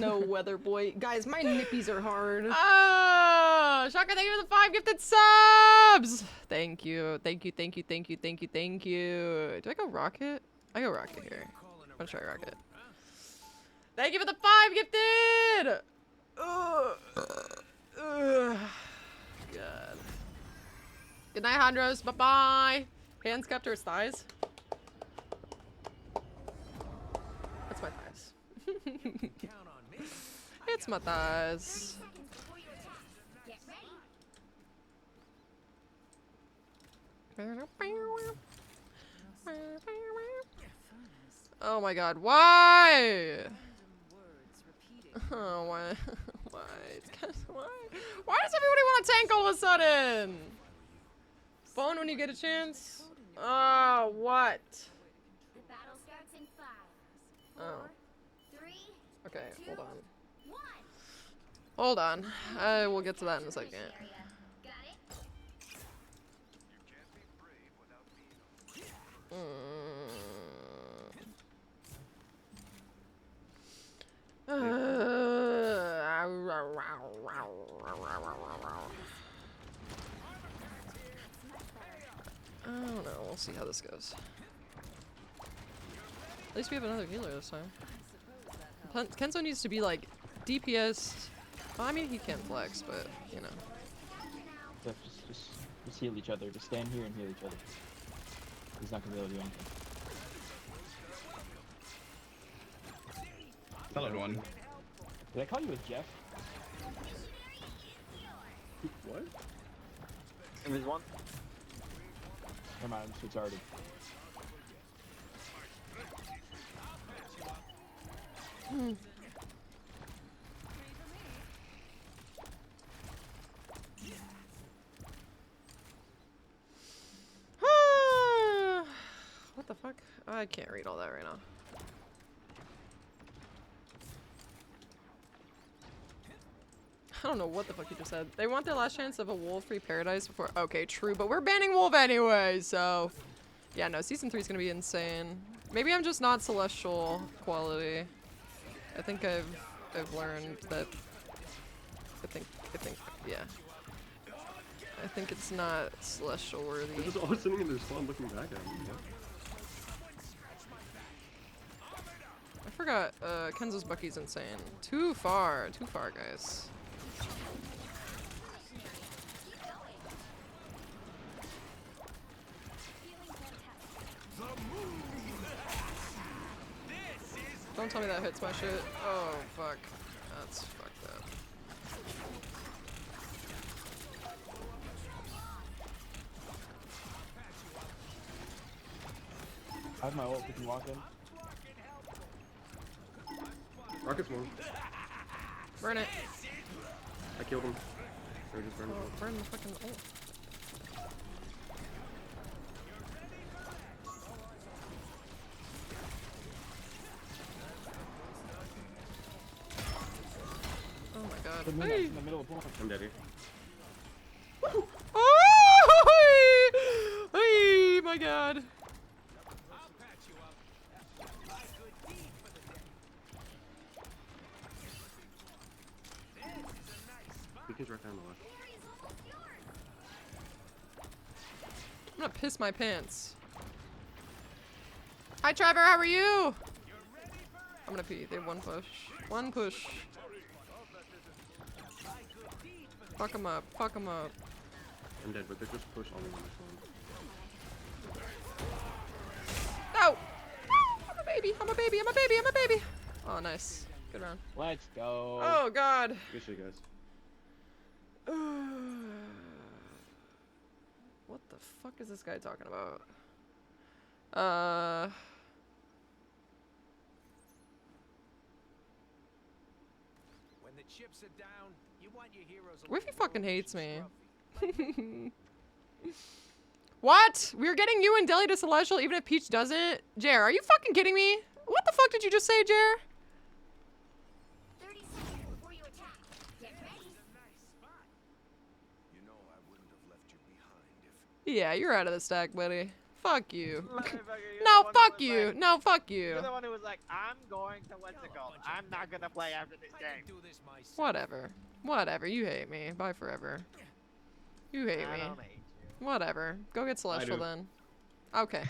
No, weather boy. Guys, my nippies are hard. Oh, Shaka, thank you for the 5 gifted subs. Thank you. Thank you. Thank you. Thank you. Thank you. Thank you. Do I go rocket? I go rocket here. I'm gonna try rocket. Thank you for the 5 gifted. God. Good night, Hondros. Bye bye. Hands cupped to his thighs. That's my thighs. It's my thighs. Oh my god, why? Oh, why? Why? Why does everybody want to tank all of a sudden? Phone when you get a chance? Oh, what? The battle starts in 5, 4, Oh. 3, Okay, 2, hold on. 1. Hold on. I will get to that in a second. Got it? I don't know. We'll see how this goes. At least we have another healer this time. Kenzo needs to be like DPS. Well, I mean, he can flex, but you know. Yeah, just heal each other. Just stand here and heal each other. He's not gonna be able to do anything. Solid one. Did I call you a Jeff? What? There's one. Never mind, I'm retarded. What the fuck? I can't read all that right now. I don't know what the fuck you just said. They want their last chance of a wolf-free paradise before- Okay, true, but we're banning wolf anyway, so... Yeah, no, season 3 is gonna be insane. Maybe I'm just not celestial quality. I think I've learned that... I think, yeah. I think it's not celestial worthy. They're just all sitting in their spawn looking back at me. What? I forgot, Kenzo's Bucky's insane. Too far, guys. Don't tell me that hits my shit. Oh, fuck. That's fucked up. I have my ult if you walk in. Rocket's one. Burn it. I killed him. Or just burned him. Oh, burn the fucking ult. Oh my god. The Hey. in the middle of the point. I'm dead here. Oh! Hey, my god. He's right down the left. I'm gonna piss my pants. Hi Trevor, how are you? I'm gonna pee. They have one push. One push. Fuck him up. Fuck him up. I'm dead, but they're just pushed on me on this one. No! I'm a baby. I'm a baby. I'm a baby. I'm a baby. Oh, nice. Good round. Let's go. Oh god. Good shit, guys. What the fuck is this guy talking about? When the chips are down, you want your heroes. What if he fucking hates me? What? We're getting you and Deli to Celestial even if Peach doesn't? Jer, are you fucking kidding me? What the fuck did you just say, Jer? 30 seconds before you attack. Get ready. You know I wouldn't have left you behind if Yeah, you're out of the stack, buddy. Fuck you. Motherfucker, you're No, the one fuck who was you. like- No, fuck you. You're the one who was like, I'm going to what's it called? I'm not gonna play after this I game. can do this myself. Whatever. Whatever. You hate me. Bye forever. You hate I me. don't hate you. Whatever. Go get Celestial do. then. Okay.